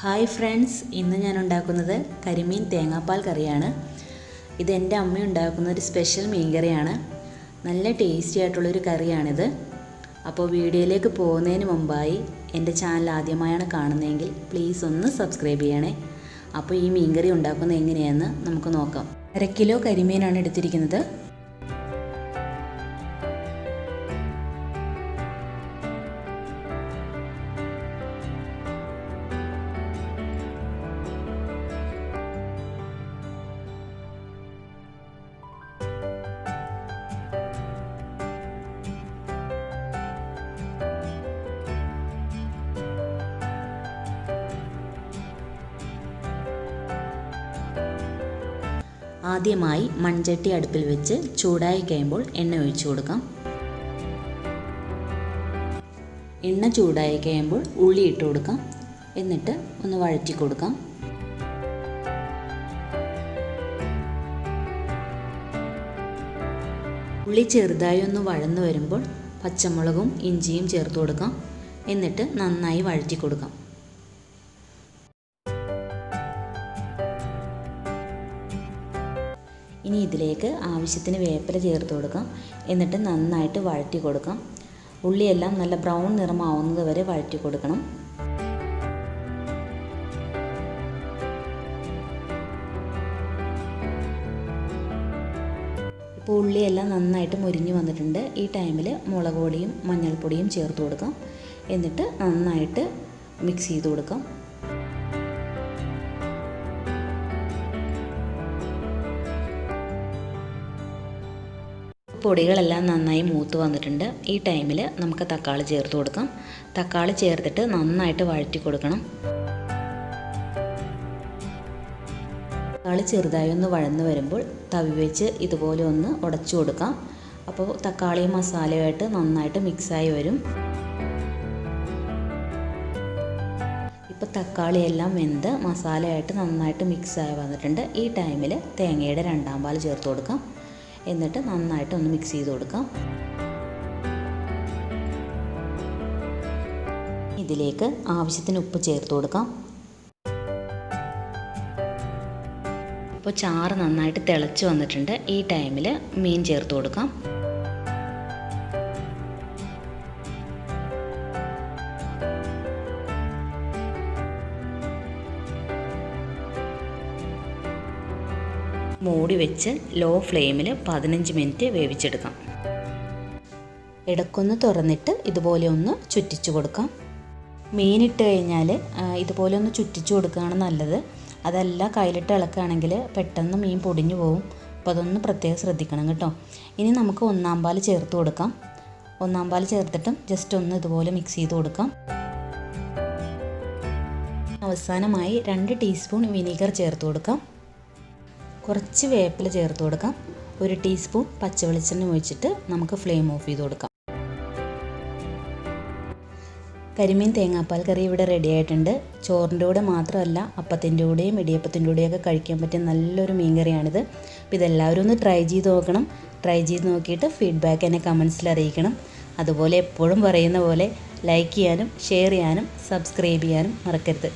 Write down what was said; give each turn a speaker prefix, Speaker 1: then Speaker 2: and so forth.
Speaker 1: Hi friends, ഇന്ന് ഞാൻ ഉണ്ടാക്കുന്നത് കരിമീൻ തേങ്ങാപ്പാൽ കറിയാണ്. ഇത് എൻ്റെ അമ്മ ഉണ്ടാക്കുന്ന ഒരു സ്പെഷ്യൽ മീൻ കറിയാണ്. നല്ല ടേസ്റ്റി ആയിട്ടുള്ളൊരു കറിയാണിത്. അപ്പോൾ വീഡിയോയിലേക്ക് പോകുന്നതിന് മുമ്പായി എൻ്റെ ചാനൽ ആദ്യമായാണ് കാണുന്നതെങ്കിൽ പ്ലീസ് ഒന്ന് സബ്സ്ക്രൈബ് ചെയ്യണേ. അപ്പോൾ ഈ മീൻ കറി ഉണ്ടാക്കുന്നത് എങ്ങനെയാണെന്ന് നമുക്ക് നോക്കാം. 1/2 കിലോ കരിമീനാണ് എടുത്തിരിക്കുന്നത്. ആദ്യമായി മൺചട്ടി അടുപ്പിൽ വെച്ച് ചൂടായി കഴിയുമ്പോൾ എണ്ണ ഒഴിച്ചു കൊടുക്കാം. എണ്ണ ചൂടായി കഴിയുമ്പോൾ ഉള്ളി ഇട്ട് കൊടുക്കാം. എന്നിട്ട് ഒന്ന് വഴറ്റി കൊടുക്കാം. ഉള്ളി ചെറുതായി ഒന്ന് വഴന്നു വരുമ്പോൾ പച്ചമുളകും ഇഞ്ചിയും ചേർത്ത് കൊടുക്കാം. എന്നിട്ട് നന്നായി വഴറ്റി കൊടുക്കാം. ഇനി ഇതിലേക്ക് ആവശ്യത്തിന് വേപ്പില ചേർത്ത് കൊടുക്കാം. എന്നിട്ട് നന്നായിട്ട് വഴറ്റി കൊടുക്കാം. ഉള്ളിയെല്ലാം നല്ല ബ്രൗൺ നിറമാവുന്നത് വരെ വഴറ്റി കൊടുക്കണം. ഇപ്പോൾ ഉള്ളിയെല്ലാം നന്നായിട്ട് മുരിഞ്ഞു വന്നിട്ടുണ്ട്. ഈ ടൈമിൽ മുളക് പൊടിയും മഞ്ഞൾപ്പൊടിയും ചേർത്ത് കൊടുക്കാം. എന്നിട്ട് നന്നായിട്ട് മിക്സ് ചെയ്ത് കൊടുക്കാം. പൊടികളെല്ലാം നന്നായി മൂത്ത് വന്നിട്ടുണ്ട്. ഈ ടൈമിൽ നമുക്ക് തക്കാളി ചേർത്ത് കൊടുക്കാം. തക്കാളി ചേർത്തിട്ട് നന്നായിട്ട് വഴറ്റി കൊടുക്കണം. തക്കാളി ചെറുതായി ഒന്ന് വഴന്നു വരുമ്പോൾ തവി വെച്ച് ഇതുപോലെ ഒന്ന് ഉടച്ചു കൊടുക്കാം. അപ്പോൾ തക്കാളിയും മസാലയുമായിട്ട് നന്നായിട്ട് മിക്സായി വരും. ഇപ്പോൾ തക്കാളിയെല്ലാം വെന്ത് മസാലയായിട്ട് നന്നായിട്ട് മിക്സായി വന്നിട്ടുണ്ട്. ഈ ടൈമിൽ തേങ്ങയുടെ 2-ാം പാൽ ചേർത്ത് കൊടുക്കാം. എന്നിട്ട് നന്നായിട്ട് ഒന്ന് മിക്സ് ചെയ്ത് കൊടുക്കാം. ഇതിലേക്ക് ആവശ്യത്തിന് ഉപ്പ് ചേർത്ത് കൊടുക്കാം. ഇപ്പോൾ ചാറ് നന്നായിട്ട് തിളച്ച് വന്നിട്ടുണ്ട്. ഈ ടൈമിൽ മീൻ ചേർത്ത് കൊടുക്കാം. മൂടി വെച്ച് ലോ ഫ്ലെയിമിൽ 15 മിനിറ്റ് വേവിച്ചെടുക്കാം. ഇടയ്ക്കൊന്ന് തുറന്നിട്ട് ഇതുപോലെ ഒന്ന് ചുറ്റിച്ചു കൊടുക്കാം. മീനിട്ട് കഴിഞ്ഞാൽ ഇതുപോലെ ഒന്ന് ചുറ്റിച്ചു കൊടുക്കുകയാണ് നല്ലത്. അതല്ല കയ്യിലിട്ട് ഇളക്കുകയാണെങ്കിൽ പെട്ടെന്ന് മീൻ പൊടിഞ്ഞു പോകും. അപ്പോൾ അതൊന്ന് പ്രത്യേകം ശ്രദ്ധിക്കണം കേട്ടോ. ഇനി നമുക്ക് 1-ാം പാൽ ചേർത്ത് കൊടുക്കാം. 1-ാം പാൽ ചേർത്തിട്ടും ജസ്റ്റ് ഒന്ന് ഇതുപോലെ മിക്സ് ചെയ്ത് കൊടുക്കാം. അവസാനമായി 2 ടീസ്പൂൺ വിനീഗർ ചേർത്ത് കൊടുക്കാം. കുറച്ച് വേപ്പില ചേർത്ത് കൊടുക്കാം. 1 ടീസ്പൂൺ പച്ചവെളിച്ചെണ്ണ ഒഴിച്ചിട്ട് നമുക്ക് ഫ്ലെയിം ഓഫ് ചെയ്ത് കൊടുക്കാം. കരിമീൻ തേങ്ങാപ്പാൽ കറി ഇവിടെ റെഡി ആയിട്ടുണ്ട്. ചോറിൻ്റെ കൂടെ മാത്രമല്ല അപ്പത്തിൻ്റെ കൂടെയും ഇടിയപ്പത്തിൻ്റെ കൂടെയൊക്കെ കഴിക്കാൻ പറ്റിയ നല്ലൊരു മീൻ കറിയാണിത്. അപ്പോൾ ഇതെല്ലാവരും ഒന്ന് ട്രൈ ചെയ്ത് നോക്കണം. ട്രൈ ചെയ്ത് നോക്കിയിട്ട് ഫീഡ്ബാക്ക് എന്നെ കമൻസിൽ അറിയിക്കണം. അതുപോലെ എപ്പോഴും പറയുന്ന പോലെ ലൈക്ക് ചെയ്യാനും ഷെയർ ചെയ്യാനും സബ്സ്ക്രൈബ് ചെയ്യാനും മറക്കരുത്.